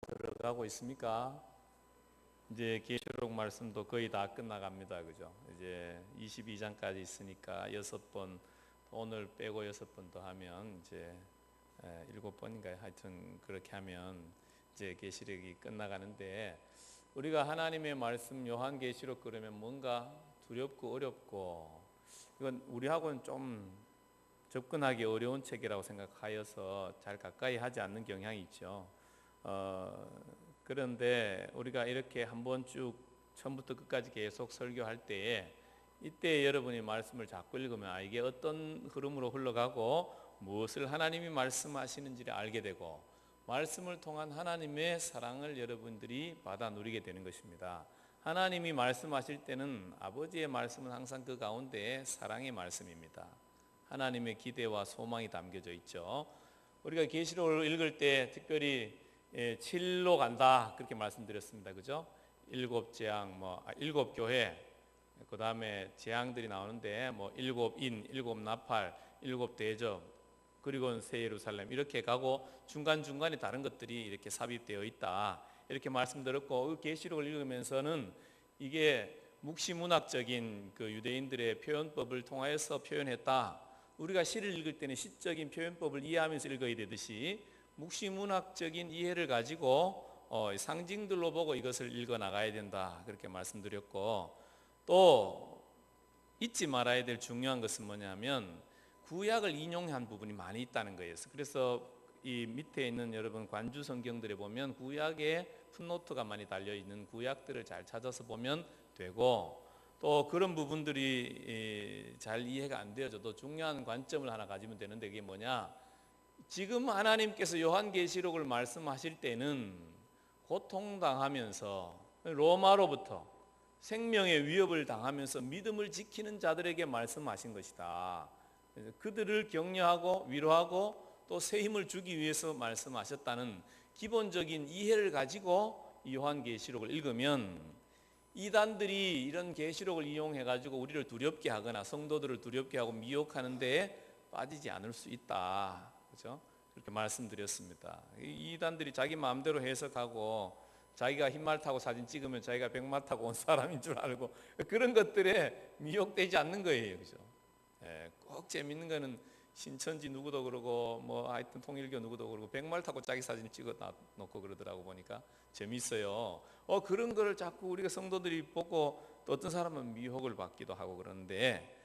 들어가고 있습니까? 이제 계시록 말씀도 거의 다 끝나갑니다. 그죠? 이제 22장까지 있으니까 6번, 오늘 빼고 6번 더 하면 이제 7번인가요? 하여튼 그렇게 하면 이제 계시록이 끝나가는데, 우리가 하나님의 말씀 요한계시록 그러면 뭔가 두렵고 어렵고, 이건 우리하고는 좀 접근하기 어려운 책이라고 생각하여서 잘 가까이 하지 않는 경향이 있죠. 그런데 우리가 이렇게 한번 쭉 처음부터 끝까지 계속 설교할 때에, 이때 여러분이 말씀을 자꾸 읽으면 이게 어떤 흐름으로 흘러가고 무엇을 하나님이 말씀하시는지를 알게 되고, 말씀을 통한 하나님의 사랑을 여러분들이 받아 누리게 되는 것입니다. 하나님이 말씀하실 때는 아버지의 말씀은 항상 그 가운데 사랑의 말씀입니다. 하나님의 기대와 소망이 담겨져 있죠. 우리가 계시록을 읽을 때 특별히 7로 간다 그렇게 말씀드렸습니다. 그죠? 7재앙, 7교회, 그 다음에 재앙들이 나오는데 7인, 7나팔, 7대접, 그리고 새 예루살렘 이렇게 가고 중간중간에 다른 것들이 이렇게 삽입되어 있다 이렇게 말씀드렸고, 그 계시록을 읽으면서는 이게 묵시문학적인 그 유대인들의 표현법을 통하여서 표현했다. 우리가 시를 읽을 때는 시적인 표현법을 이해하면서 읽어야 되듯이 묵시문학적인 이해를 가지고 상징들로 보고 이것을 읽어 나가야 된다 그렇게 말씀드렸고, 또 잊지 말아야 될 중요한 것은 뭐냐면 구약을 인용한 부분이 많이 있다는 거예요. 그래서 이 밑에 있는 여러분 관주 성경들에 보면 구약에 풋노트가 많이 달려있는 구약들을 잘 찾아서 보면 되고, 또 그런 부분들이 잘 이해가 안 되어져도 중요한 관점을 하나 가지면 되는데, 그게 뭐냐, 지금 하나님께서 요한계시록을 말씀하실 때는 고통당하면서 로마로부터 생명의 위협을 당하면서 믿음을 지키는 자들에게 말씀하신 것이다. 그래서 그들을 격려하고 위로하고 또 새 힘을 주기 위해서 말씀하셨다는 기본적인 이해를 가지고 요한계시록을 읽으면, 이단들이 이런 계시록을 이용해 가지고 우리를 두렵게 하거나 성도들을 두렵게 하고 미혹하는 데에 빠지지 않을 수 있다. 그렇죠? 그렇게 말씀드렸습니다. 이단들이 자기 마음대로 해석하고 자기가 흰말 타고 사진 찍으면 자기가 백마 타고 온 사람인 줄 알고 그런 것들에 미혹되지 않는 거예요. 그죠? 꼭 재밌는 거는 신천지 누구도 그러고 하여튼 통일교 누구도 그러고 백말 타고 자기 사진 찍어 놓고 그러더라고. 보니까 재밌어요. 그런 거를 자꾸 우리가 성도들이 보고 또 어떤 사람은 미혹을 받기도 하고 그러는데,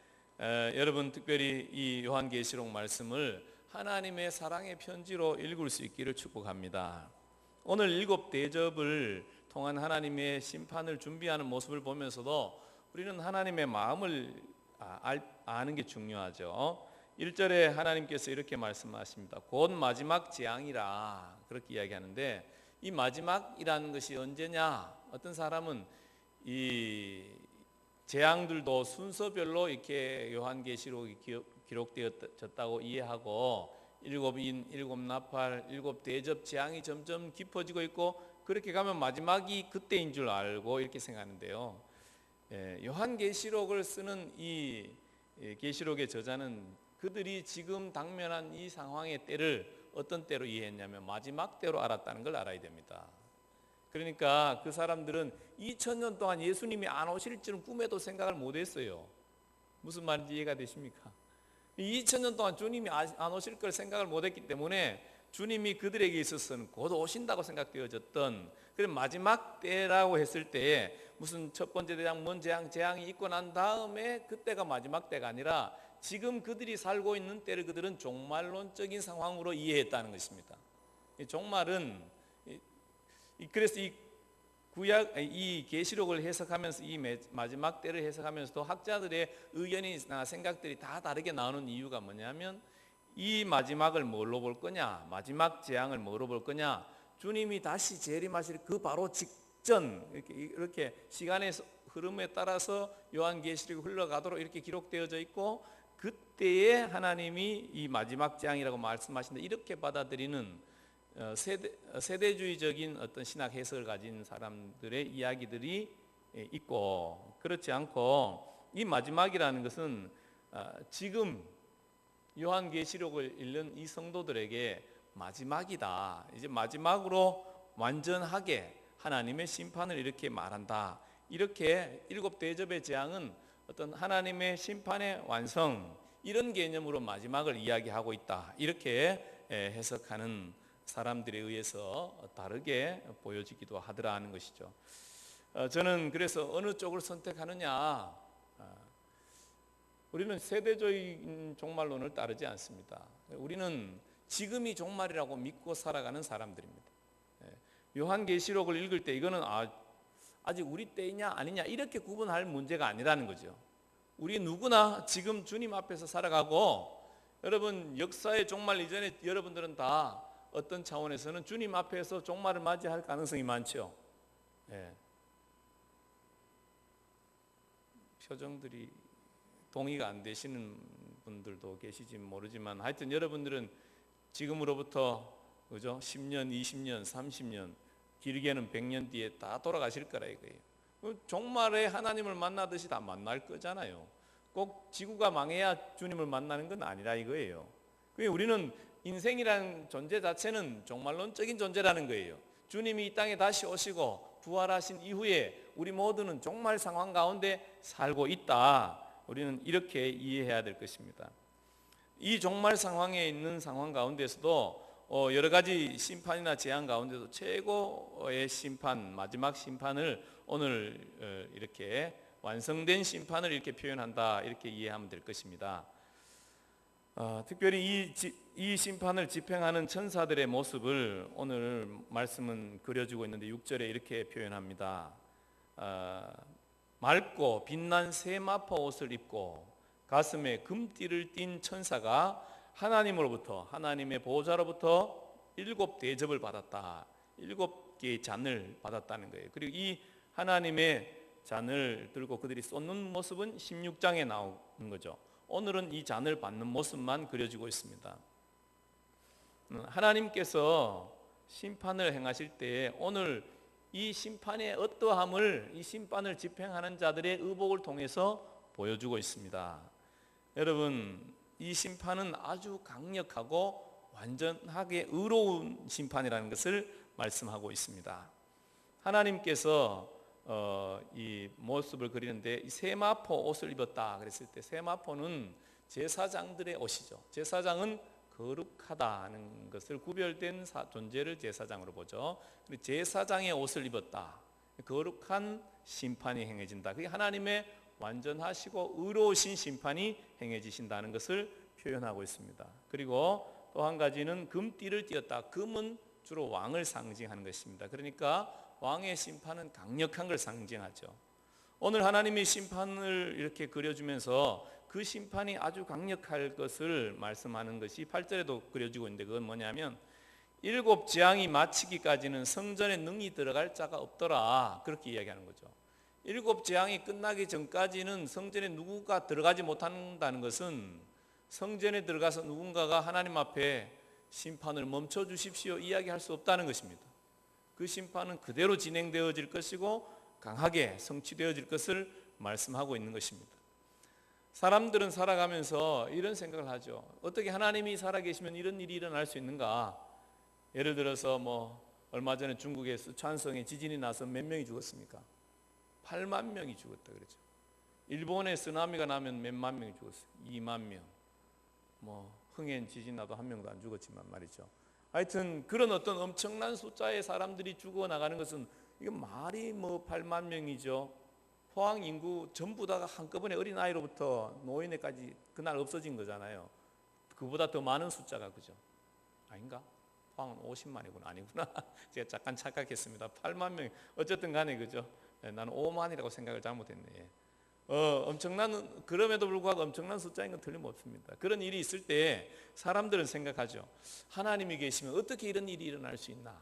여러분 특별히 이 요한계시록 말씀을 하나님의 사랑의 편지로 읽을 수 있기를 축복합니다. 오늘 7대접을 통한 하나님의 심판을 준비하는 모습을 보면서도 우리는 하나님의 마음을 아는 게 중요하죠. 1절에 하나님께서 이렇게 말씀하십니다. 곧 마지막 재앙이라 그렇게 이야기하는데, 이 마지막이라는 것이 언제냐, 어떤 사람은 이 재앙들도 순서별로 이렇게 요한계시록이 기록되어졌다고 이해하고 7인, 7나팔, 7대접 재앙이 점점 깊어지고 있고, 그렇게 가면 마지막이 그때인 줄 알고 이렇게 생각하는데요. 요한계시록을 쓰는 이 계시록의 저자는 그들이 지금 당면한 이 상황의 때를 어떤 때로 이해했냐면 마지막 때로 알았다는 걸 알아야 됩니다. 그러니까 그 사람들은 2000년 동안 예수님이 안 오실 줄은 꿈에도 생각을 못했어요. 무슨 말인지 이해가 되십니까? 2000년 동안 주님이 안 오실 걸 생각을 못했기 때문에 주님이 그들에게 있어서는 곧 오신다고 생각되어졌던 그런 마지막 때라고 했을 때에 무슨 첫 번째 대장, 먼 재앙이 있고 난 다음에 그때가 마지막 때가 아니라 지금 그들이 살고 있는 때를 그들은 종말론적인 상황으로 이해했다는 것입니다. 종말은, 그래서 이 계시록을 해석하면서 이 마지막 때를 해석하면서도 학자들의 의견이나 생각들이 다 다르게 나오는 이유가 뭐냐면, 이 마지막을 뭘로 볼 거냐, 마지막 재앙을 뭐로 볼 거냐, 주님이 다시 재림하실 그 바로 직전, 이렇게 시간의 흐름에 따라서 요한계시록이 흘러가도록 이렇게 기록되어져 있고, 그때에 하나님이 이 마지막 재앙이라고 말씀하신다 이렇게 받아들이는 세대주의적인 어떤 신학 해석을 가진 사람들의 이야기들이 있고, 그렇지 않고 이 마지막이라는 것은 지금 요한계시록을 읽는 이 성도들에게 마지막이다, 이제 마지막으로 완전하게 하나님의 심판을 이렇게 말한다. 이렇게 일곱 대접의 재앙은 어떤 하나님의 심판의 완성, 이런 개념으로 마지막을 이야기하고 있다. 이렇게 해석하는 사람들에 의해서 다르게 보여지기도 하더라 는 것이죠. 저는 그래서 어느 쪽을 선택하느냐, 우리는 세대적인 종말론을 따르지 않습니다. 우리는 지금이 종말이라고 믿고 살아가는 사람들입니다. 요한계시록을 읽을 때 이거는 아직 우리 때이냐 아니냐 이렇게 구분할 문제가 아니라는 거죠. 우리 누구나 지금 주님 앞에서 살아가고, 여러분 역사의 종말 이전에 여러분들은 다 어떤 차원에서는 주님 앞에서 종말을 맞이할 가능성이 많죠. 표정들이 동의가 안 되시는 분들도 계시지 모르지만, 하여튼 여러분들은 지금으로부터 그죠? 10년, 20년, 30년, 길게는 100년 뒤에 다 돌아가실 거라 이거예요. 종말에 하나님을 만나듯이 다 만날 거잖아요. 꼭 지구가 망해야 주님을 만나는 건 아니라 이거예요. 우리는 인생이라는 존재 자체는 종말론적인 존재라는 거예요. 주님이 이 땅에 다시 오시고 부활하신 이후에 우리 모두는 종말 상황 가운데 살고 있다. 우리는 이렇게 이해해야 될 것입니다. 이 종말 상황에 있는 상황 가운데서도 여러 가지 심판이나 재앙 가운데도 최고의 심판, 마지막 심판을 오늘 이렇게 완성된 심판을 이렇게 표현한다, 이렇게 이해하면 될 것입니다. 특별히 이 심판을 집행하는 천사들의 모습을 오늘 말씀은 그려주고 있는데 6절에 이렇게 표현합니다. 맑고 빛난 세마포 옷을 입고 가슴에 금띠를 띤 천사가 하나님으로부터, 하나님의 보호자로부터 7 대접을 받았다. 7개의 잔을 받았다는 거예요. 그리고 이 하나님의 잔을 들고 그들이 쏟는 모습은 16장에 나오는 거죠. 오늘은 이 잔을 받는 모습만 그려지고 있습니다. 하나님께서 심판을 행하실 때 오늘 이 심판의 어떠함을, 이 심판을 집행하는 자들의 의복을 통해서 보여주고 있습니다. 여러분, 이 심판은 아주 강력하고 완전하게 의로운 심판이라는 것을 말씀하고 있습니다. 하나님께서 이 모습을 그리는데 이 세마포 옷을 입었다 그랬을 때, 세마포는 제사장들의 옷이죠. 제사장은 거룩하다는 것을 구별된 존재를 제사장으로 보죠. 제사장의 옷을 입었다. 거룩한 심판이 행해진다. 그게 하나님의 완전하시고 의로우신 심판이 행해지신다는 것을 표현하고 있습니다. 그리고 또 한 가지는 금띠를 띠었다. 금은 주로 왕을 상징하는 것입니다. 그러니까 왕의 심판은 강력한 걸 상징하죠. 오늘 하나님의 심판을 이렇게 그려주면서 그 심판이 아주 강력할 것을 말씀하는 것이 8절에도 그려지고 있는데, 그건 뭐냐면 7 재앙이 마치기까지는 성전에 능히 들어갈 자가 없더라, 그렇게 이야기하는 거죠. 7 재앙이 끝나기 전까지는 성전에 누군가 들어가지 못한다는 것은 성전에 들어가서 누군가가 하나님 앞에 심판을 멈춰 주십시오 이야기할 수 없다는 것입니다. 그 심판은 그대로 진행되어질 것이고 강하게 성취되어질 것을 말씀하고 있는 것입니다. 사람들은 살아가면서 이런 생각을 하죠. 어떻게 하나님이 살아계시면 이런 일이 일어날 수 있는가? 예를 들어서 얼마 전에 중국의 쓰촨성에 지진이 나서 몇 명이 죽었습니까? 8만 명이 죽었다 그러죠. 일본에 쓰나미가 나면 몇만 명이 죽었어요. 2만 명. 흥엔 지진 나도 1명도 안 죽었지만 말이죠. 하여튼 그런 어떤 엄청난 숫자의 사람들이 죽어나가는 것은, 이건 말이 8만 명이죠. 포항 인구 전부 다가 한꺼번에 어린아이로부터 노인에까지 그날 없어진 거잖아요. 그보다 더 많은 숫자가, 그죠? 아닌가? 포항은 50만이구나. 아니구나. 제가 잠깐 착각했습니다. 8만 명. 어쨌든 간에, 그죠? 나는 5만이라고 생각을 잘못했네. 엄청난, 그럼에도 불구하고 엄청난 숫자인 건 틀림없습니다. 그런 일이 있을 때 사람들은 생각하죠. 하나님이 계시면 어떻게 이런 일이 일어날 수 있나?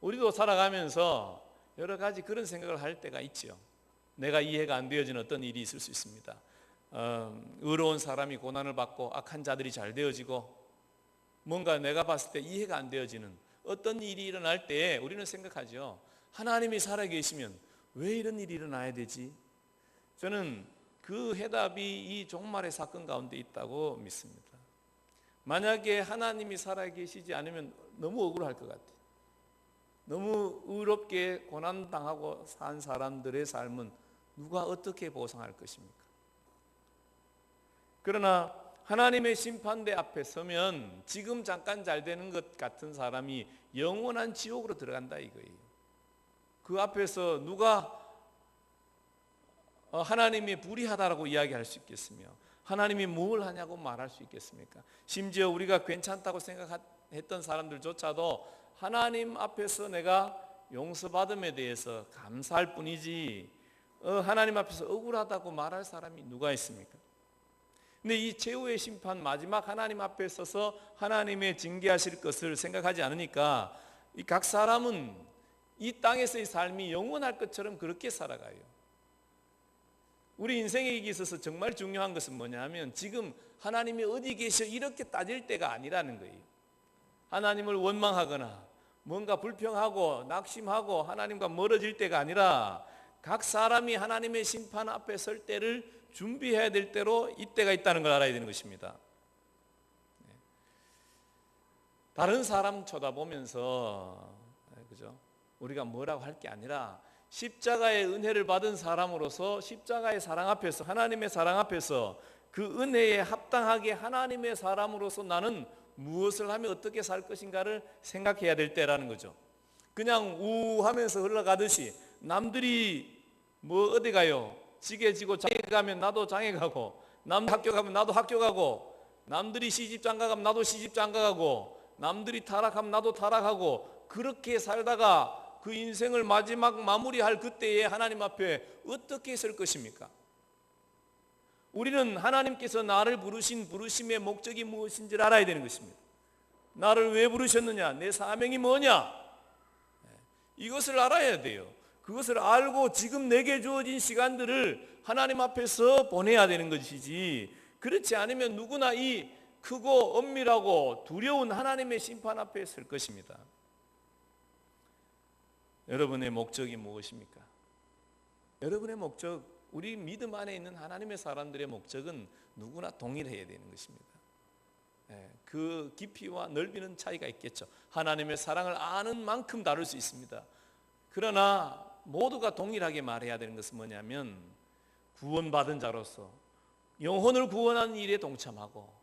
우리도 살아가면서 여러 가지 그런 생각을 할 때가 있죠. 내가 이해가 안 되어지는 어떤 일이 있을 수 있습니다. 의로운 사람이 고난을 받고 악한 자들이 잘 되어지고, 뭔가 내가 봤을 때 이해가 안 되어지는 어떤 일이 일어날 때 우리는 생각하죠. 하나님이 살아계시면 왜 이런 일이 일어나야 되지? 저는 그 해답이 이 종말의 사건 가운데 있다고 믿습니다. 만약에 하나님이 살아계시지 않으면 너무 억울할 것 같아요. 너무 의롭게 고난당하고 산 사람들의 삶은 누가 어떻게 보상할 것입니까? 그러나 하나님의 심판대 앞에 서면 지금 잠깐 잘 되는 것 같은 사람이 영원한 지옥으로 들어간다 이거예요. 그 앞에서 누가 하나님이 불의하다라고 이야기할 수 있겠으며 하나님이 뭘 하냐고 말할 수 있겠습니까? 심지어 우리가 괜찮다고 생각했던 사람들조차도 하나님 앞에서 내가 용서받음에 대해서 감사할 뿐이지 하나님 앞에서 억울하다고 말할 사람이 누가 있습니까? 근데 이 최후의 심판, 마지막 하나님 앞에 서서 하나님의 징계하실 것을 생각하지 않으니까 이 각 사람은 이 땅에서의 삶이 영원할 것처럼 그렇게 살아가요. 우리 인생에 있어서 정말 중요한 것은 뭐냐면 지금 하나님이 어디 계셔 이렇게 따질 때가 아니라는 거예요. 하나님을 원망하거나 뭔가 불평하고 낙심하고 하나님과 멀어질 때가 아니라 각 사람이 하나님의 심판 앞에 설 때를 준비해야 될 때로 이때가 있다는 걸 알아야 되는 것입니다. 다른 사람 쳐다보면서 그죠? 우리가 뭐라고 할 게 아니라 십자가의 은혜를 받은 사람으로서 십자가의 사랑 앞에서 하나님의 사랑 앞에서 그 은혜에 합당하게 하나님의 사람으로서 나는 무엇을 하면 어떻게 살 것인가를 생각해야 될 때라는 거죠. 그냥 우하면서 흘러가듯이 남들이 뭐 어디 가요? 지게 지고 장에 가면 나도 장에 가고 남 학교 가면 나도 학교 가고 남들이 시집 장가 가면 나도 시집 장가 가고 남들이 타락하면 나도 타락하고 그렇게 살다가 그 인생을 마지막 마무리할 그때에 하나님 앞에 어떻게 설 것입니까? 우리는 하나님께서 나를 부르신 부르심의 목적이 무엇인지를 알아야 되는 것입니다. 나를 왜 부르셨느냐? 내 사명이 뭐냐? 이것을 알아야 돼요. 그것을 알고 지금 내게 주어진 시간들을 하나님 앞에서 보내야 되는 것이지 그렇지 않으면 누구나 이 크고 엄밀하고 두려운 하나님의 심판 앞에 설 것입니다. 여러분의 목적이 무엇입니까? 여러분의 목적, 우리 믿음 안에 있는 하나님의 사람들의 목적은 누구나 동일해야 되는 것입니다. 그 깊이와 넓이는 차이가 있겠죠. 하나님의 사랑을 아는 만큼 다를 수 있습니다. 그러나 모두가 동일하게 말해야 되는 것은 뭐냐면 구원받은 자로서 영혼을 구원하는 일에 동참하고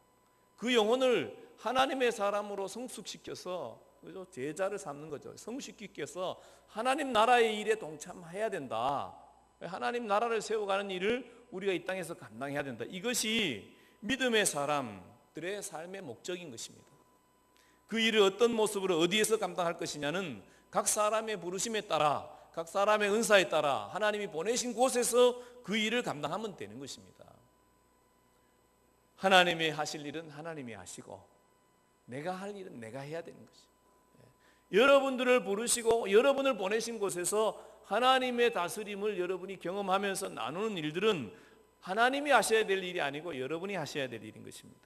그 영혼을 하나님의 사람으로 성숙시켜서 그죠? 제자를 삼는 거죠. 성숙시켜서 하나님 나라의 일에 동참해야 된다. 하나님 나라를 세워가는 일을 우리가 이 땅에서 감당해야 된다. 이것이 믿음의 사람들의 삶의 목적인 것입니다. 그 일을 어떤 모습으로 어디에서 감당할 것이냐는 각 사람의 부르심에 따라 각 사람의 은사에 따라 하나님이 보내신 곳에서 그 일을 감당하면 되는 것입니다. 하나님이 하실 일은 하나님이 하시고 내가 할 일은 내가 해야 되는 것입니다. 여러분들을 부르시고 여러분을 보내신 곳에서 하나님의 다스림을 여러분이 경험하면서 나누는 일들은 하나님이 하셔야 될 일이 아니고 여러분이 하셔야 될 일인 것입니다.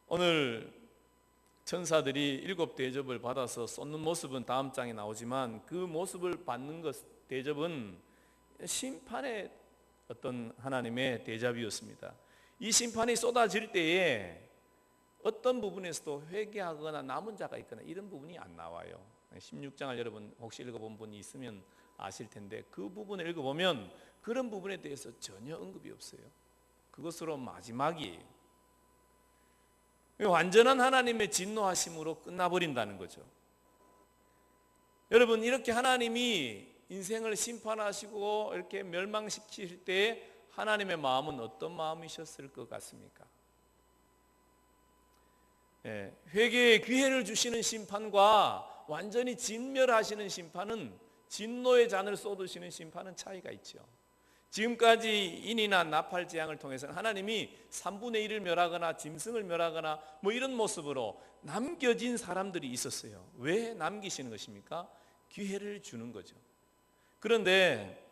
오늘 천사들이 일곱 대접을 받아서 쏟는 모습은 다음 장에 나오지만 그 모습을 받는 대접은 심판의 어떤 하나님의 대접이었습니다. 이 심판이 쏟아질 때에 어떤 부분에서도 회개하거나 남은 자가 있거나 이런 부분이 안 나와요. 16장을 여러분 혹시 읽어본 분이 있으면 아실 텐데 그 부분을 읽어보면 그런 부분에 대해서 전혀 언급이 없어요. 그것으로 마지막이에요. 완전한 하나님의 진노하심으로 끝나버린다는 거죠. 여러분 이렇게 하나님이 인생을 심판하시고 이렇게 멸망시킬 때 하나님의 마음은 어떤 마음이셨을 것 같습니까? 회개의 기회를 주시는 심판과 완전히 진멸하시는 심판은 진노의 잔을 쏟으시는 심판은 차이가 있죠. 지금까지 인이나 나팔 재앙을 통해서는 하나님이 3분의 1을 멸하거나 짐승을 멸하거나 뭐 이런 모습으로 남겨진 사람들이 있었어요. 왜 남기시는 것입니까? 기회를 주는 거죠. 그런데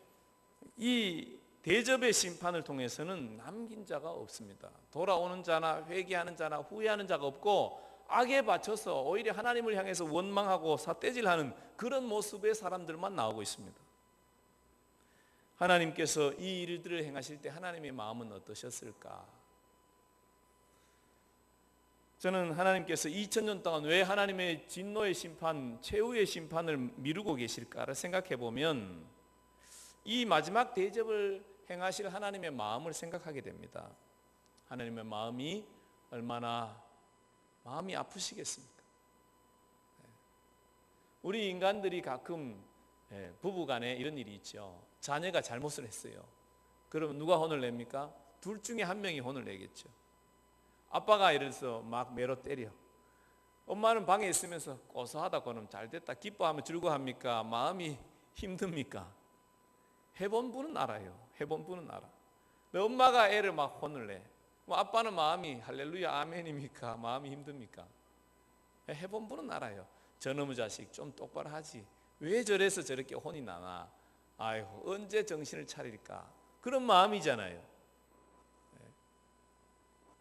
이 대접의 심판을 통해서는 남긴 자가 없습니다. 돌아오는 자나 회개하는 자나 후회하는 자가 없고 악에 바쳐서 오히려 하나님을 향해서 원망하고 삿대질하는 그런 모습의 사람들만 나오고 있습니다. 하나님께서 이 일들을 행하실 때 하나님의 마음은 어떠셨을까? 저는 하나님께서 2000년 동안 왜 하나님의 진노의 심판, 최후의 심판을 미루고 계실까를 생각해 보면 이 마지막 대접을 행하실 하나님의 마음을 생각하게 됩니다. 하나님의 마음이 얼마나 마음이 아프시겠습니까? 우리 인간들이 가끔 부부간에 이런 일이 있죠. 자녀가 잘못을 했어요. 그러면 누가 혼을 냅니까? 둘 중에 한 명이 혼을 내겠죠. 아빠가 이래서 막 매로 때려. 엄마는 방에 있으면서 고소하다 그러면 잘됐다 기뻐하면 즐거워합니까? 마음이 힘듭니까? 해본 분은 알아요. 해본 분은 알아. 근데 엄마가 애를 막 혼을 내. 뭐 아빠는 마음이 할렐루야 아멘입니까? 마음이 힘듭니까? 해본 분은 알아요. 저놈의 자식 좀 똑바로 하지. 왜 저래서 저렇게 혼이 나나? 아이고 언제 정신을 차릴까? 그런 마음이잖아요.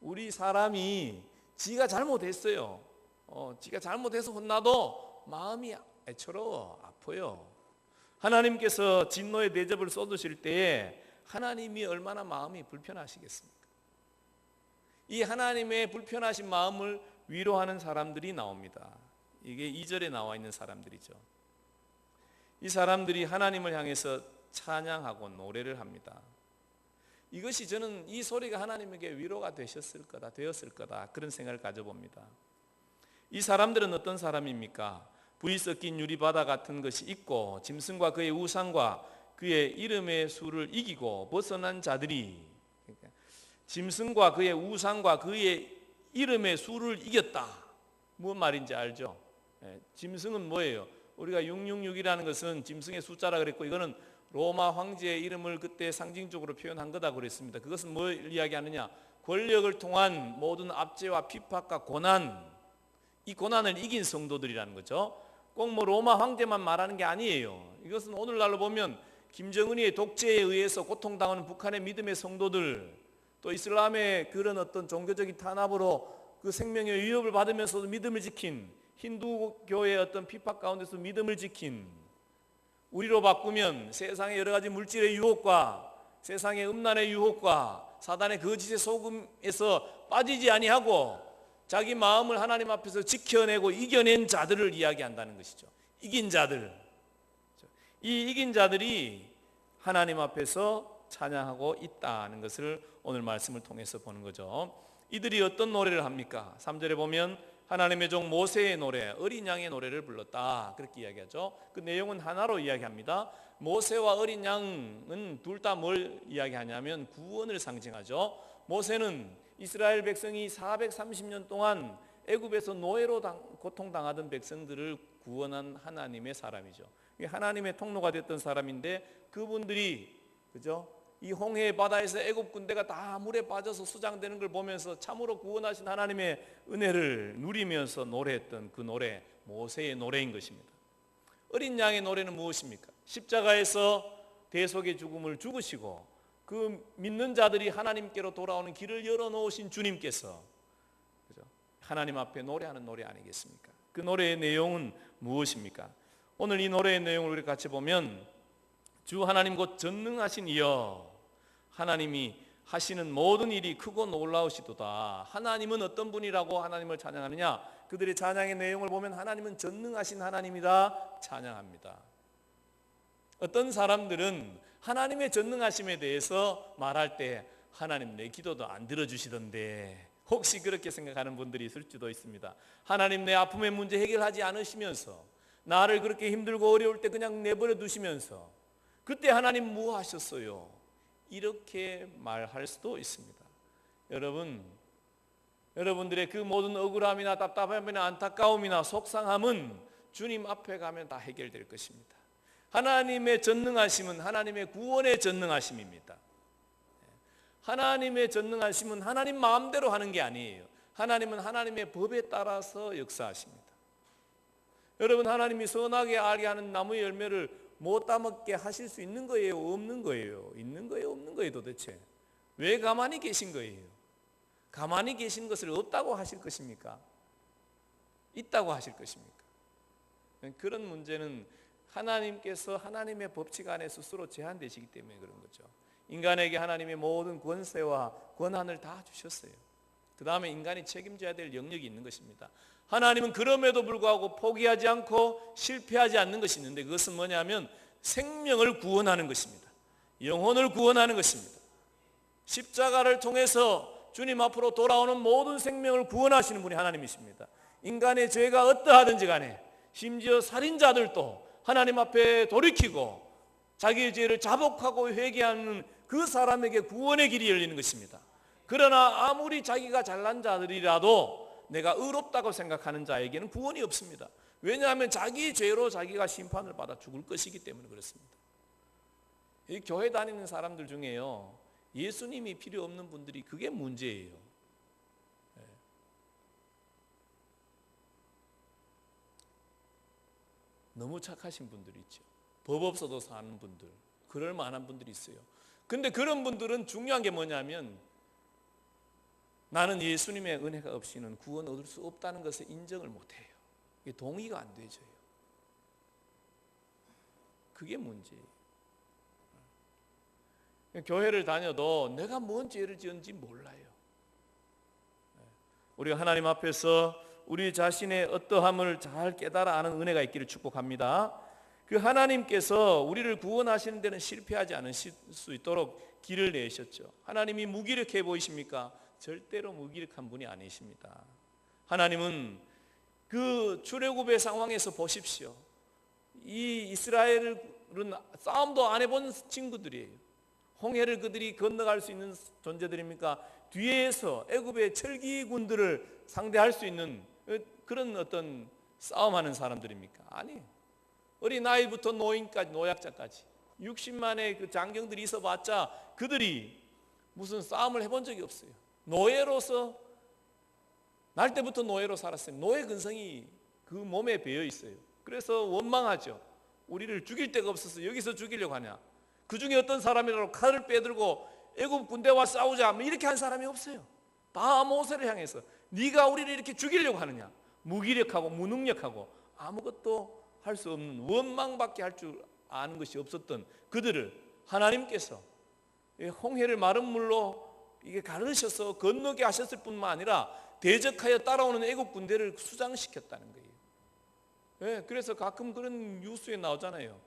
우리 사람이 지가 잘못했어요. 지가 잘못해서 혼나도 마음이 애처로워 아파요. 하나님께서 진노의 대접을 쏟으실 때에 하나님이 얼마나 마음이 불편하시겠습니까? 이 하나님의 불편하신 마음을 위로하는 사람들이 나옵니다. 이게 2절에 나와 있는 사람들이죠. 이 사람들이 하나님을 향해서 찬양하고 노래를 합니다. 이것이 저는 이 소리가 하나님에게 위로가 되었을 거다 그런 생각을 가져봅니다. 이 사람들은 어떤 사람입니까? 불이 섞인 유리바다 같은 것이 있고 짐승과 그의 우상과 그의 이름의 수를 이기고 벗어난 자들이, 짐승과 그의 우상과 그의 이름의 수를 이겼다. 무슨 말인지 알죠? 짐승은 뭐예요? 우리가 666이라는 것은 짐승의 숫자라 그랬고, 이거는 로마 황제의 이름을 그때 상징적으로 표현한 거다 그랬습니다. 그것은 뭘 이야기하느냐? 권력을 통한 모든 압제와 핍박과 고난, 이 고난을 이긴 성도들이라는 거죠. 꼭 뭐 로마 황제만 말하는 게 아니에요. 이것은 오늘날로 보면 김정은의 독재에 의해서 고통당하는 북한의 믿음의 성도들, 또 이슬람의 그런 어떤 종교적인 탄압으로 그 생명의 위협을 받으면서도 믿음을 지킨, 힌두교의 어떤 핍박 가운데서 믿음을 지킨, 우리로 바꾸면 세상의 여러 가지 물질의 유혹과 세상의 음란의 유혹과 사단의 거짓의 속음에서 빠지지 아니하고 자기 마음을 하나님 앞에서 지켜내고 이겨낸 자들을 이야기한다는 것이죠. 이긴 자들. 이 이긴 자들이 하나님 앞에서 찬양하고 있다는 것을 오늘 말씀을 통해서 보는 거죠. 이들이 어떤 노래를 합니까? 3절에 보면 하나님의 종 모세의 노래, 어린 양의 노래를 불렀다, 그렇게 이야기하죠. 그 내용은 하나로 이야기합니다. 모세와 어린 양은 둘 다 뭘 이야기하냐면 구원을 상징하죠. 모세는 이스라엘 백성이 430년 동안 애굽에서 노예로 고통당하던 백성들을 구원한 하나님의 사람이죠. 하나님의 통로가 됐던 사람인데, 그분들이 그죠? 이 홍해 바다에서 애굽 군대가 다 물에 빠져서 수장되는 걸 보면서 참으로 구원하신 하나님의 은혜를 누리면서 노래했던 그 노래, 모세의 노래인 것입니다. 어린 양의 노래는 무엇입니까? 십자가에서 대속의 죽음을 죽으시고 그 믿는 자들이 하나님께로 돌아오는 길을 열어놓으신 주님께서, 그죠? 하나님 앞에 노래하는 노래 아니겠습니까? 그 노래의 내용은 무엇입니까? 오늘 이 노래의 내용을 우리 같이 보면, 주 하나님 곧 전능하신 이여, 하나님이 하시는 모든 일이 크고 놀라우시도다. 하나님은 어떤 분이라고 하나님을 찬양하느냐? 그들의 찬양의 내용을 보면 하나님은 전능하신 하나님이다 찬양합니다. 어떤 사람들은 하나님의 전능하심에 대해서 말할 때 하나님 내 기도도 안 들어주시던데, 혹시 그렇게 생각하는 분들이 있을지도 있습니다. 하나님 내 아픔의 문제 해결하지 않으시면서, 나를 그렇게 힘들고 어려울 때 그냥 내버려 두시면서 그때 하나님 뭐 하셨어요? 이렇게 말할 수도 있습니다. 여러분들의 그 모든 억울함이나 답답함이나 안타까움이나 속상함은 주님 앞에 가면 다 해결될 것입니다. 하나님의 전능하심은 하나님의 구원의 전능하심입니다. 하나님의 전능하심은 하나님 마음대로 하는 게 아니에요. 하나님은 하나님의 법에 따라서 역사하십니다. 여러분, 하나님이 선하게 알게 하는 나무의 열매를 못 따먹게 하실 수 있는 거예요? 없는 거예요? 있는 거예요? 없는 거예요? 도대체 왜 가만히 계신 거예요? 가만히 계신 것을 없다고 하실 것입니까? 있다고 하실 것입니까? 그런 문제는 하나님께서 하나님의 법칙 안에 스스로 제한되시기 때문에 그런 거죠. 인간에게 하나님의 모든 권세와 권한을 다 주셨어요. 그 다음에 인간이 책임져야 될 영역이 있는 것입니다. 하나님은 그럼에도 불구하고 포기하지 않고 실패하지 않는 것이 있는데, 그것은 뭐냐면 생명을 구원하는 것입니다. 영혼을 구원하는 것입니다. 십자가를 통해서 주님 앞으로 돌아오는 모든 생명을 구원하시는 분이 하나님이십니다. 인간의 죄가 어떠하든지 간에, 심지어 살인자들도 하나님 앞에 돌이키고 자기의 죄를 자복하고 회개하는 그 사람에게 구원의 길이 열리는 것입니다. 그러나 아무리 자기가 잘난 자들이라도 내가 의롭다고 생각하는 자에게는 구원이 없습니다. 왜냐하면 자기 죄로 자기가 심판을 받아 죽을 것이기 때문에 그렇습니다. 이 교회 다니는 사람들 중에요, 예수님이 필요 없는 분들이 그게 문제예요. 너무 착하신 분들이 있죠. 법 없어도 사는 분들, 그럴 만한 분들이 있어요. 근데 그런 분들은 중요한 게 뭐냐면, 나는 예수님의 은혜가 없이는 구원 얻을 수 없다는 것을 인정을 못해요. 이게 동의가 안 되져요. 그게 문제예요. 교회를 다녀도 내가 뭔 죄를 지은지 몰라요. 우리가 하나님 앞에서 우리 자신의 어떠함을 잘 깨달아 아는 은혜가 있기를 축복합니다. 그 하나님께서 우리를 구원하시는 데는 실패하지 않으실 수 있도록 길을 내셨죠. 하나님이 무기력해 보이십니까? 절대로 무기력한 분이 아니십니다. 하나님은 그 출애굽의 상황에서 보십시오. 이 이스라엘은 싸움도 안 해본 친구들이에요. 홍해를 그들이 건너갈 수 있는 존재들입니까? 뒤에서 애굽의 철기군들을 상대할 수 있는 그런 어떤 싸움하는 사람들입니까? 아니에요. 어린아이부터 노인까지, 노약자까지 60만의 그 장경들이 있어봤자 그들이 무슨 싸움을 해본 적이 없어요. 노예로서 날 때부터 노예로 살았어요. 노예 근성이 그 몸에 배어 있어요. 그래서 원망하죠. 우리를 죽일 데가 없어서 여기서 죽이려고 하냐. 그 중에 어떤 사람이라도 칼을 빼들고 애굽 군대와 싸우자 이렇게 한 사람이 없어요. 다 모세를 향해서 네가 우리를 이렇게 죽이려고 하느냐. 무기력하고 무능력하고 아무것도 할 수 없는, 원망밖에 할 줄 아는 것이 없었던 그들을 하나님께서 홍해를 마른 물로 이게 가르셔서 건너게 하셨을 뿐만 아니라 대적하여 따라오는 애국 군대를 수장시켰다는 거예요. 네, 그래서 가끔 그런 뉴스에 나오잖아요.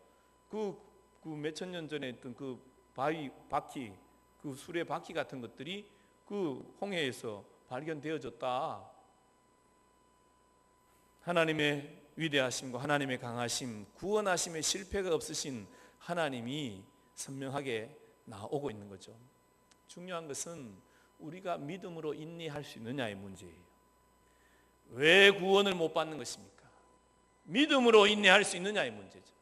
그 몇천 년 전에 했던 그 바퀴, 그 수레 바퀴 같은 것들이 그 홍해에서 발견되어졌다. 하나님의 위대하심과 하나님의 강하심, 구원하심에 실패가 없으신 하나님이 선명하게 나오고 있는 거죠. 중요한 것은 우리가 믿음으로 인내할 수 있느냐의 문제예요. 왜 구원을 못 받는 것입니까? 믿음으로 인내할 수 있느냐의 문제죠.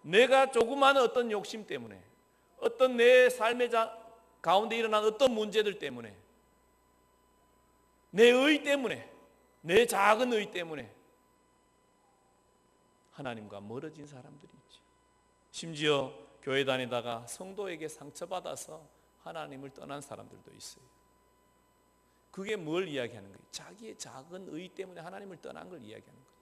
내가 조그마한 어떤 욕심 때문에, 어떤 내 삶의 가운데 일어난 어떤 문제들 때문에, 내 의 때문에, 내 작은 의 때문에 하나님과 멀어진 사람들이 있죠. 심지어 교회 다니다가 성도에게 상처받아서 하나님을 떠난 사람들도 있어요. 그게 뭘 이야기하는 거예요? 자기의 작은 의 때문에 하나님을 떠난 걸 이야기하는 거죠.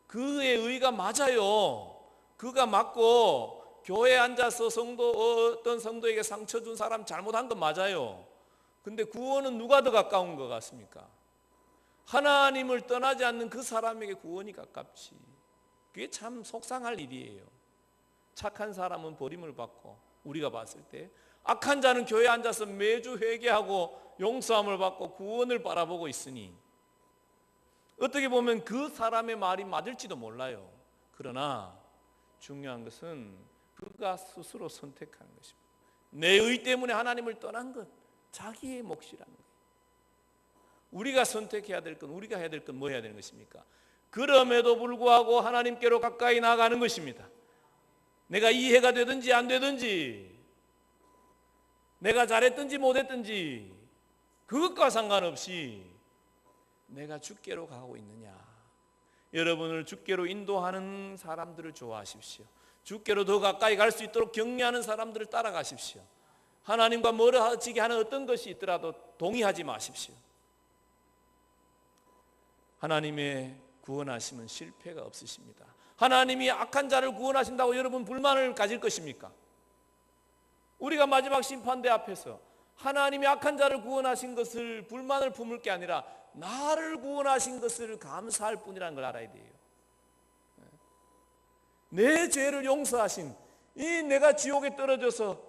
그의 의가 맞아요. 그가 맞고 교회에 앉아서 어떤 성도에게 상처 준 사람 잘못한 건 맞아요. 근데 구원은 누가 더 가까운 것 같습니까? 하나님을 떠나지 않는 그 사람에게 구원이 가깝지. 그게 참 속상할 일이에요. 착한 사람은 버림을 받고 우리가 봤을 때, 악한 자는 교회에 앉아서 매주 회개하고 용서함을 받고 구원을 바라보고 있으니 어떻게 보면 그 사람의 말이 맞을지도 몰라요. 그러나 중요한 것은 그가 스스로 선택하는 것입니다. 내 의 때문에 하나님을 떠난 것, 자기의 몫이라는 거예요. 우리가 선택해야 될 건, 우리가 해야 될 건 뭐 해야 되는 것입니까? 그럼에도 불구하고 하나님께로 가까이 나가는 것입니다. 내가 이해가 되든지 안 되든지, 내가 잘했든지 못했든지 그것과 상관없이 내가 주께로 가고 있느냐. 여러분을 주께로 인도하는 사람들을 좋아하십시오. 주께로 더 가까이 갈 수 있도록 격려하는 사람들을 따라가십시오. 하나님과 멀어지게 하는 어떤 것이 있더라도 동의하지 마십시오. 하나님의 구원하심은 실패가 없으십니다. 하나님이 악한 자를 구원하신다고 여러분 불만을 가질 것입니까? 우리가 마지막 심판대 앞에서 하나님이 악한 자를 구원하신 것을 불만을 품을 게 아니라 나를 구원하신 것을 감사할 뿐이라는 걸 알아야 돼요. 내 죄를 용서하신, 이 내가 지옥에 떨어져서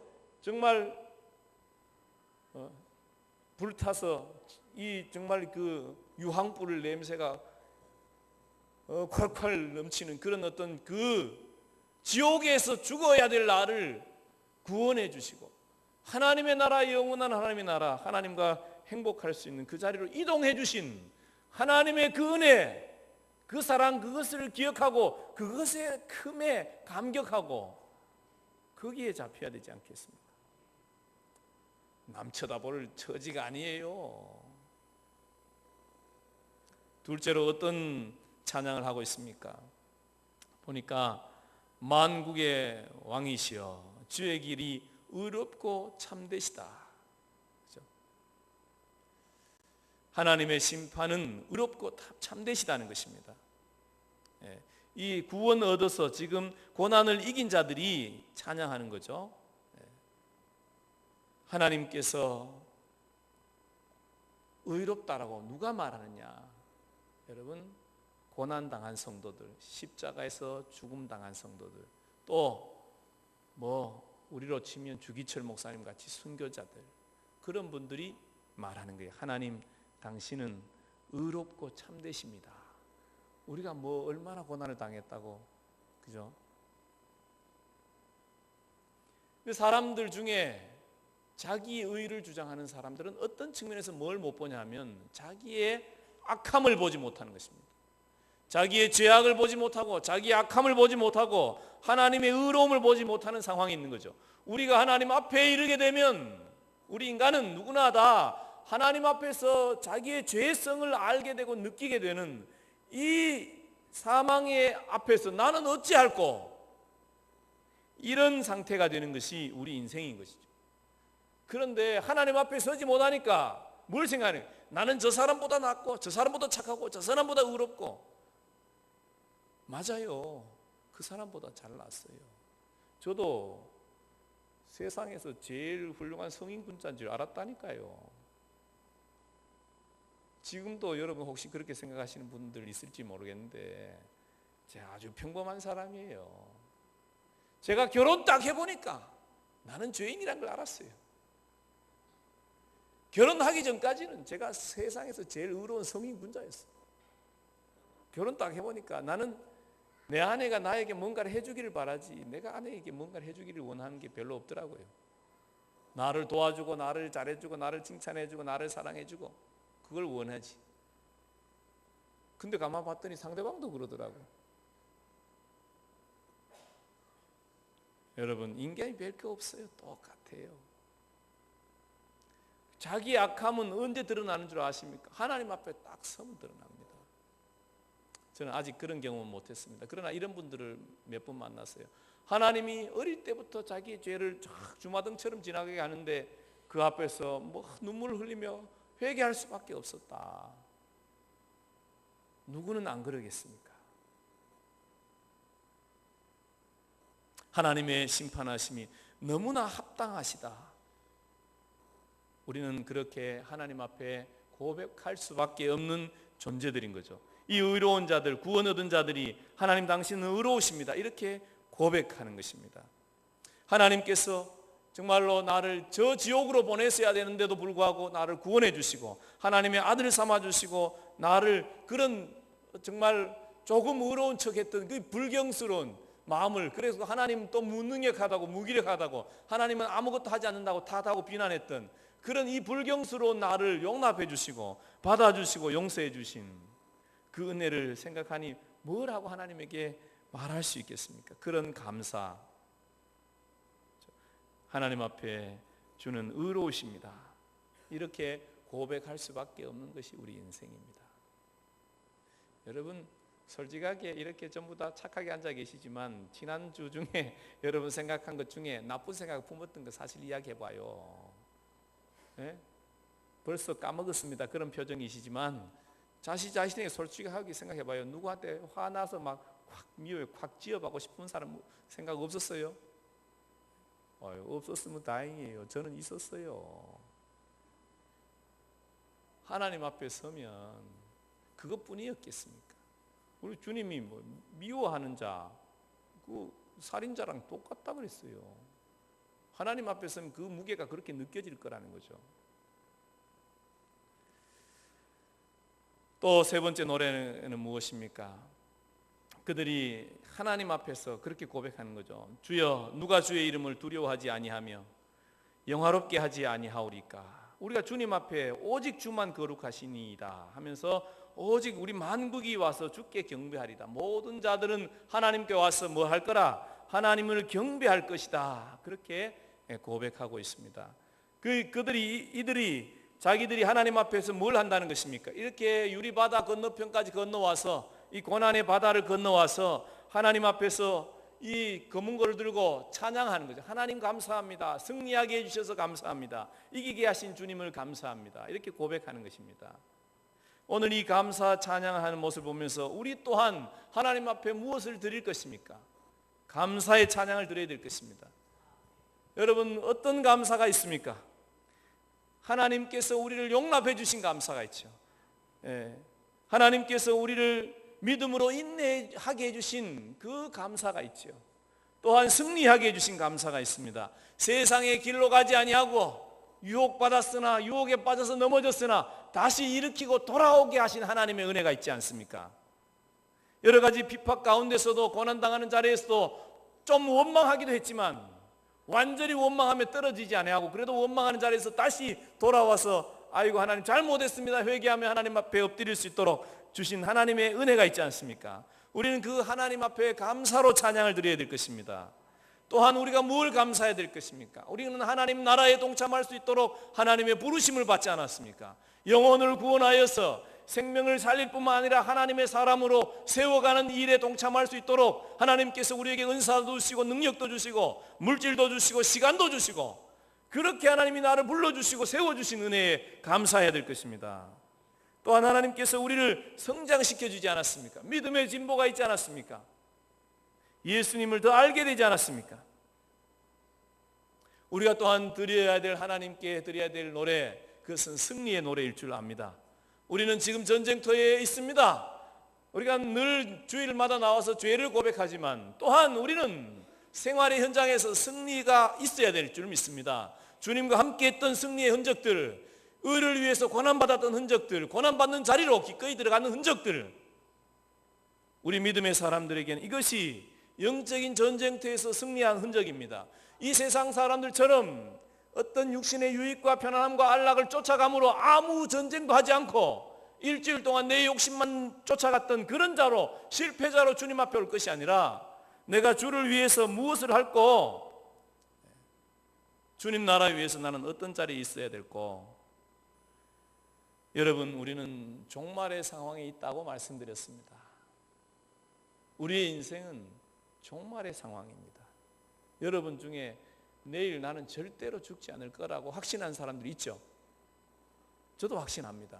정말 불타서 이 정말 그 유황불 냄새가 콸콸 넘치는 그런 어떤 그 지옥에서 죽어야 될 나를 구원해 주시고, 하나님의 나라, 영원한 하나님의 나라, 하나님과 행복할 수 있는 그 자리로 이동해 주신 하나님의 그 은혜, 그 사랑, 그것을 기억하고 그것의 큼에 감격하고 거기에 잡혀야 되지 않겠습니까? 남 쳐다볼 처지가 아니에요. 둘째로 어떤 찬양을 하고 있습니까? 보니까 만국의 왕이시여 주의 길이 의롭고 참되시다. 그렇죠? 하나님의 심판은 의롭고 참되시다는 것입니다. 이 구원 얻어서 지금 고난을 이긴 자들이 찬양하는 거죠. 하나님께서 의롭다라고 누가 말하느냐? 여러분, 고난당한 성도들, 십자가에서 죽음당한 성도들, 또 우리로 치면 주기철 목사님 같이 순교자들, 그런 분들이 말하는 거예요. 하나님, 당신은 의롭고 참되십니다. 우리가 얼마나 고난을 당했다고, 그죠? 사람들 중에 자기 의를 주장하는 사람들은 어떤 측면에서 뭘 못 보냐면 자기의 악함을 보지 못하는 것입니다. 자기의 죄악을 보지 못하고 자기의 악함을 보지 못하고 하나님의 의로움을 보지 못하는 상황이 있는 거죠. 우리가 하나님 앞에 이르게 되면 우리 인간은 누구나 다 하나님 앞에서 자기의 죄성을 알게 되고 느끼게 되는 이 사망의 앞에서 나는 어찌할꼬, 이런 상태가 되는 것이 우리 인생인 것이죠. 그런데 하나님 앞에 서지 못하니까 뭘 생각해요? 나는 저 사람보다 낫고 저 사람보다 착하고 저 사람보다 의롭고. 맞아요. 그 사람보다 잘났어요. 저도 세상에서 제일 훌륭한 성인군자인 줄 알았다니까요. 지금도 여러분 혹시 그렇게 생각하시는 분들 있을지 모르겠는데 제가 아주 평범한 사람이에요. 제가 결혼 딱 해보니까 나는 죄인이란 걸 알았어요. 결혼하기 전까지는 제가 세상에서 제일 의로운 성인군자였어요. 결혼 딱 해보니까 나는 내 아내가 나에게 뭔가를 해주기를 바라지 내가 아내에게 뭔가를 해주기를 원하는 게 별로 없더라고요. 나를 도와주고 나를 잘해주고 나를 칭찬해주고 나를 사랑해주고 그걸 원하지. 근데 가만 봤더니 상대방도 그러더라고요. 여러분, 인간이 별게 없어요. 똑같아요. 자기 악함은 언제 드러나는 줄 아십니까? 하나님 앞에 딱 서면 드러납니다. 저는 아직 그런 경험은 못했습니다. 그러나 이런 분들을 몇 번 만났어요. 하나님이 어릴 때부터 자기의 죄를 쫙 주마등처럼 지나가게 하는데 그 앞에서 눈물을 흘리며 회개할 수밖에 없었다. 누구는 안 그러겠습니까? 하나님의 심판하심이 너무나 합당하시다. 우리는 그렇게 하나님 앞에 고백할 수밖에 없는 존재들인 거죠. 이 의로운 자들, 구원 얻은 자들이 하나님 당신은 의로우십니다, 이렇게 고백하는 것입니다. 하나님께서 정말로 나를 저 지옥으로 보냈어야 되는데도 불구하고 나를 구원해 주시고 하나님의 아들 삼아 주시고 나를 그런 정말 조금 의로운 척했던 그 불경스러운 마음을, 그래서 하나님 또 무능력하다고 무기력하다고 하나님은 아무것도 하지 않는다고 탓하고 비난했던 그런 이 불경스러운 나를 용납해 주시고 받아주시고 용서해 주신 그 은혜를 생각하니 뭘 하고 하나님에게 말할 수 있겠습니까? 그런 감사, 하나님 앞에 주는 의로우십니다, 이렇게 고백할 수밖에 없는 것이 우리 인생입니다. 여러분, 솔직하게 이렇게 전부 다 착하게 앉아 계시지만 지난주 중에 여러분 생각한 것 중에 나쁜 생각 품었던 거 사실 이야기해봐요. 네? 벌써 까먹었습니다. 그런 표정이시지만 자신에게 솔직하게 생각해봐요. 누구한테 화나서 막 확 미워요, 확 지어받고 싶은 사람 생각 없었어요? 없었으면 다행이에요. 저는 있었어요. 하나님 앞에 서면 그것뿐이었겠습니까? 우리 주님이 뭐 미워하는 자, 그 살인자랑 똑같다 그랬어요. 하나님 앞에 서면 그 무게가 그렇게 느껴질 거라는 거죠. 또 세 번째 노래는 무엇입니까? 그들이 하나님 앞에서 그렇게 고백하는 거죠. 주여, 누가 주의 이름을 두려워하지 아니하며 영화롭게 하지 아니하오리까? 우리가 주님 앞에 오직 주만 거룩하시니이다 하면서 오직 우리 만국이 와서 주께 경배하리다. 모든 자들은 하나님께 와서 뭐 할 거라? 하나님을 경배할 것이다. 그렇게 고백하고 있습니다. 이들이 자기들이 하나님 앞에서 뭘 한다는 것입니까? 이렇게 유리바다 건너편까지 건너와서 이 고난의 바다를 건너와서 하나님 앞에서 이 검은 거를 들고 찬양하는 거죠. 하나님 감사합니다. 승리하게 해주셔서 감사합니다. 이기게 하신 주님을 감사합니다. 이렇게 고백하는 것입니다. 오늘 이 감사 찬양하는 모습을 보면서 우리 또한 하나님 앞에 무엇을 드릴 것입니까? 감사의 찬양을 드려야 될 것입니다. 여러분, 어떤 감사가 있습니까? 하나님께서 우리를 용납해 주신 감사가 있죠. 하나님께서 우리를 믿음으로 인내하게 해주신 그 감사가 있죠. 또한 승리하게 해주신 감사가 있습니다. 세상의 길로 가지 아니하고 유혹받았으나 유혹에 빠져서 넘어졌으나 다시 일으키고 돌아오게 하신 하나님의 은혜가 있지 않습니까? 여러 가지 비팍 가운데서도 고난당하는 자리에서도 좀 원망하기도 했지만 완전히 원망하며 떨어지지 아니하고 그래도 원망하는 자리에서 다시 돌아와서 아이고 하나님 잘못했습니다 회개하며 하나님 앞에 엎드릴 수 있도록 주신 하나님의 은혜가 있지 않습니까? 우리는 그 하나님 앞에 감사로 찬양을 드려야 될 것입니다. 또한 우리가 뭘 감사해야 될 것입니까? 우리는 하나님 나라에 동참할 수 있도록 하나님의 부르심을 받지 않았습니까? 영혼을 구원하여서 생명을 살릴 뿐만 아니라 하나님의 사람으로 세워가는 일에 동참할 수 있도록 하나님께서 우리에게 은사도 주시고 능력도 주시고 물질도 주시고 시간도 주시고 그렇게 하나님이 나를 불러주시고 세워주신 은혜에 감사해야 될 것입니다. 또한 하나님께서 우리를 성장시켜 주지 않았습니까? 믿음의 진보가 있지 않았습니까? 예수님을 더 알게 되지 않았습니까? 우리가 또한 드려야 될 하나님께 드려야 될 노래, 그것은 승리의 노래일 줄 압니다. 우리는 지금 전쟁터에 있습니다. 우리가 늘 주일마다 나와서 죄를 고백하지만 또한 우리는 생활의 현장에서 승리가 있어야 될 줄 믿습니다. 주님과 함께 했던 승리의 흔적들, 의를 위해서 고난받았던 흔적들, 고난받는 자리로 기꺼이 들어가는 흔적들, 우리 믿음의 사람들에게는 이것이 영적인 전쟁터에서 승리한 흔적입니다. 이 세상 사람들처럼 어떤 육신의 유익과 편안함과 안락을 쫓아감으로 아무 전쟁도 하지 않고 일주일 동안 내 욕심만 쫓아갔던 그런 자로, 실패자로 주님 앞에 올 것이 아니라 내가 주를 위해서 무엇을 할고, 주님 나라 위해서 나는 어떤 자리에 있어야 될고. 여러분, 우리는 종말의 상황에 있다고 말씀드렸습니다. 우리의 인생은 종말의 상황입니다. 여러분 중에 내일 나는 절대로 죽지 않을 거라고 확신한 사람들이 있죠. 저도 확신합니다.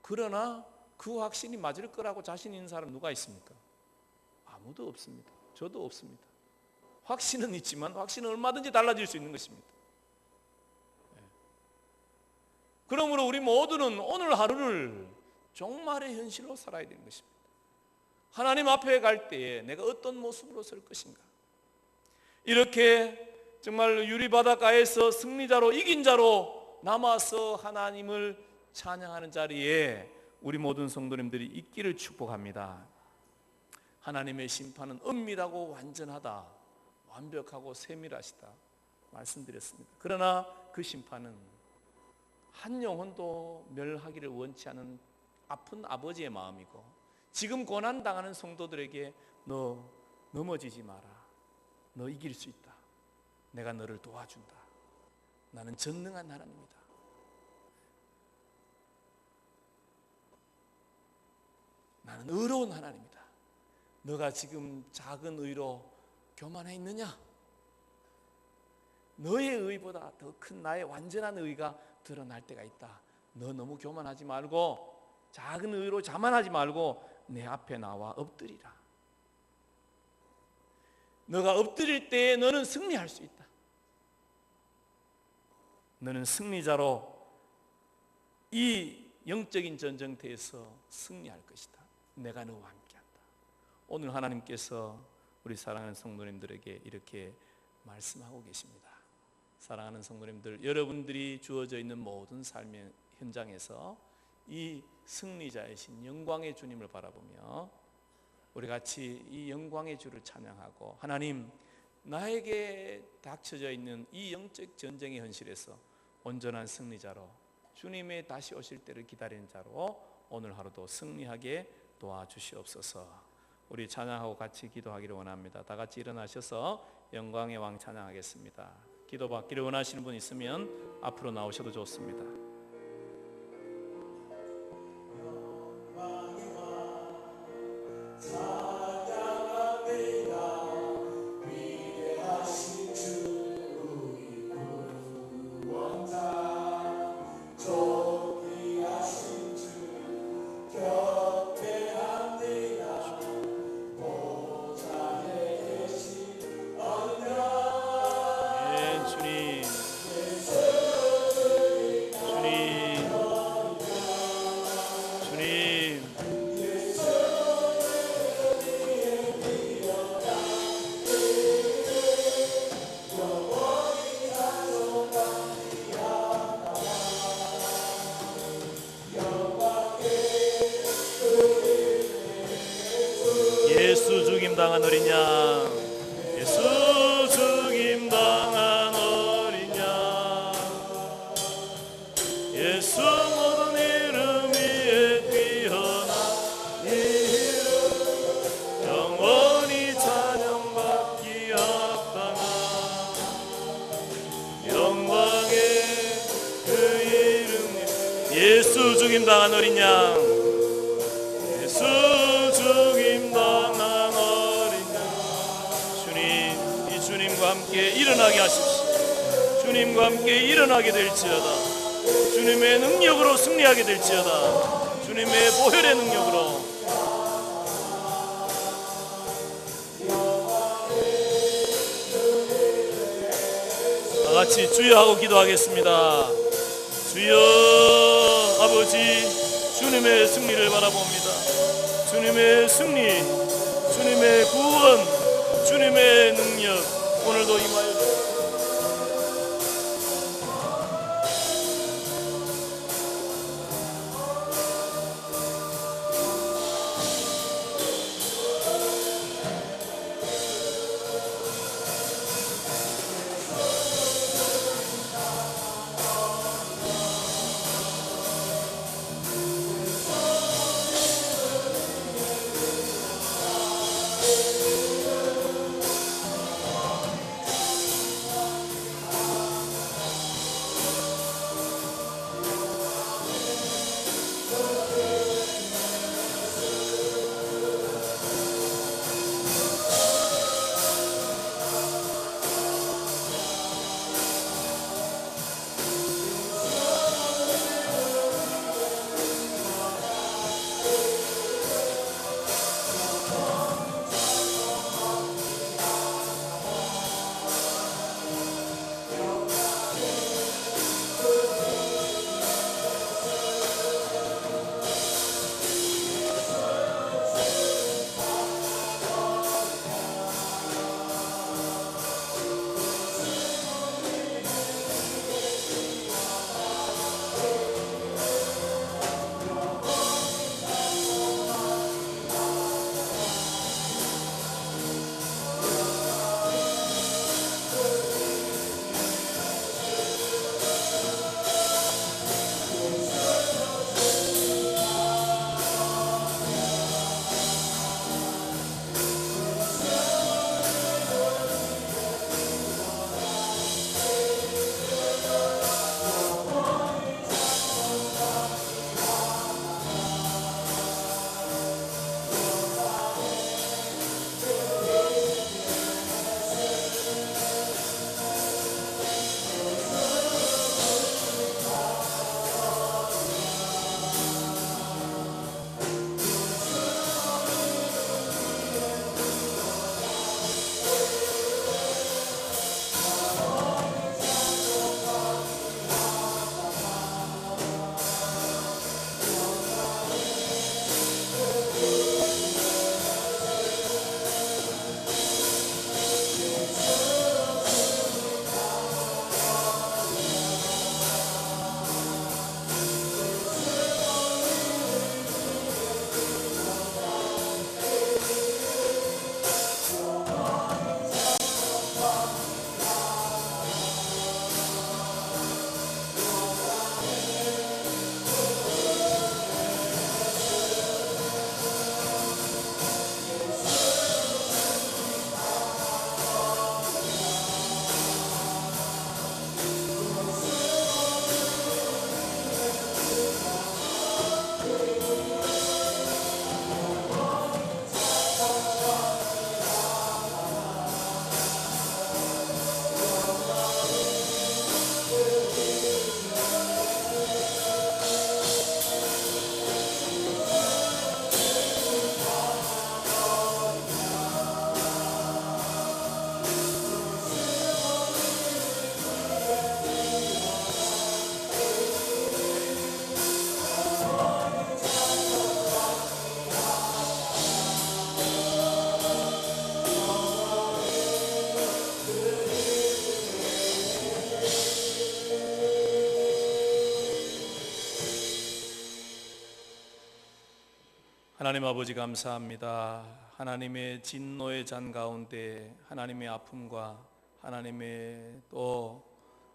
그러나 그 확신이 맞을 거라고 자신 있는 사람 누가 있습니까? 아무도 없습니다. 저도 없습니다. 확신은 있지만 확신은 얼마든지 달라질 수 있는 것입니다. 그러므로 우리 모두는 오늘 하루를 종말의 현실로 살아야 되는 것입니다. 하나님 앞에 갈 때에 내가 어떤 모습으로 설 것인가. 이렇게 정말 유리바닷가에서 승리자로, 이긴 자로 남아서 하나님을 찬양하는 자리에 우리 모든 성도님들이 있기를 축복합니다. 하나님의 심판은 엄밀하고 완전하다, 완벽하고 세밀하시다 말씀드렸습니다. 그러나 그 심판은 한 영혼도 멸하기를 원치 않은 아픈 아버지의 마음이고, 지금 고난당하는 성도들에게 너 넘어지지 마라, 너 이길 수 있다, 내가 너를 도와준다, 나는 전능한 하나님이다. 나는 의로운 하나님이다. 너가 지금 작은 의로 교만해 있느냐? 너의 의보다 더 큰 나의 완전한 의가 드러날 때가 있다. 너 너무 교만하지 말고, 작은 의로 자만하지 말고 내 앞에 나와 엎드리라. 너가 엎드릴 때에 너는 승리할 수 있다. 너는 승리자로 이 영적인 전쟁터에서 승리할 것이다. 내가 너와 함께한다. 오늘 하나님께서 우리 사랑하는 성도님들에게 이렇게 말씀하고 계십니다. 사랑하는 성도님들, 여러분들이 주어져 있는 모든 삶의 현장에서 이 승리자이신 영광의 주님을 바라보며 우리 같이 이 영광의 주를 찬양하고, 하나님, 나에게 닥쳐져 있는 이 영적 전쟁의 현실에서 온전한 승리자로, 주님의 다시 오실 때를 기다리는 자로 오늘 하루도 승리하게 도와주시옵소서. 우리 찬양하고 같이 기도하기를 원합니다. 다 같이 일어나셔서 영광의 왕 찬양하겠습니다. 기도받기를 원하시는 분 있으면 앞으로 나오셔도 좋습니다. 예수 죽임 당한 어린 양, 예수 죽임 당한 어린 양, 예수 모든 이름 위에 뛰어난 이름, 영원히 찬양받기 합당한 영광의 그 이름. 예수 죽임 당한 어린 양, 예수 죽임 당한 어린 양. 주님, 이 주님과 함께 일어나게 하십시오. 주님과 함께 일어나게 될지어다. 주님의 능력으로 승리하게 될지어다. 주님의 보혈의 능력으로. 다 같이 주여 하고 기도하겠습니다. 주여, 아버지, 주님의 승리를 바라봅니다. 주님의 승리, 주님의 구원, 주님의 능력 오늘도 임하여 주옵소서. 하나님 아버지 감사합니다. 하나님의 진노의 잔 가운데 하나님의 아픔과 하나님의 또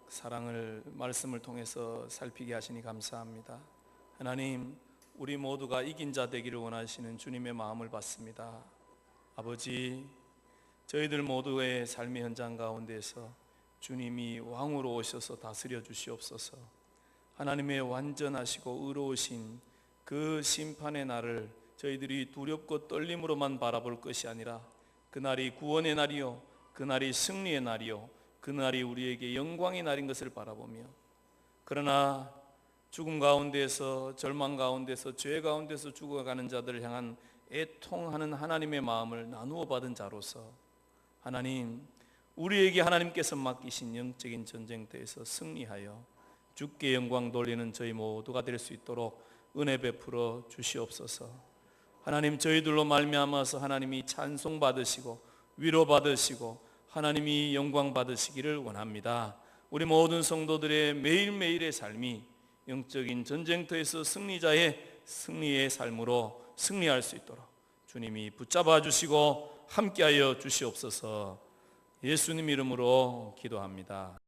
사랑을 말씀을 통해서 살피게 하시니 감사합니다. 하나님, 우리 모두가 이긴 자 되기를 원하시는 주님의 마음을 받습니다. 아버지, 저희들 모두의 삶의 현장 가운데서 주님이 왕으로 오셔서 다스려 주시옵소서. 하나님의 완전하시고 의로우신 그 심판의 날을 저희들이 두렵고 떨림으로만 바라볼 것이 아니라 그날이 구원의 날이요, 그날이 승리의 날이요, 그날이 우리에게 영광의 날인 것을 바라보며, 그러나 죽음 가운데서, 절망 가운데서, 죄 가운데서 죽어가는 자들을 향한 애통하는 하나님의 마음을 나누어 받은 자로서 하나님, 우리에게 하나님께서 맡기신 영적인 전쟁터에서 승리하여 주께 영광 돌리는 저희 모두가 될 수 있도록 은혜 베풀어 주시옵소서. 하나님, 저희들로 말미암아서 하나님이 찬송 받으시고 위로 받으시고 하나님이 영광 받으시기를 원합니다. 우리 모든 성도들의 매일매일의 삶이 영적인 전쟁터에서 승리의 삶으로 승리할 수 있도록 주님이 붙잡아 주시고 함께하여 주시옵소서. 예수님 이름으로 기도합니다.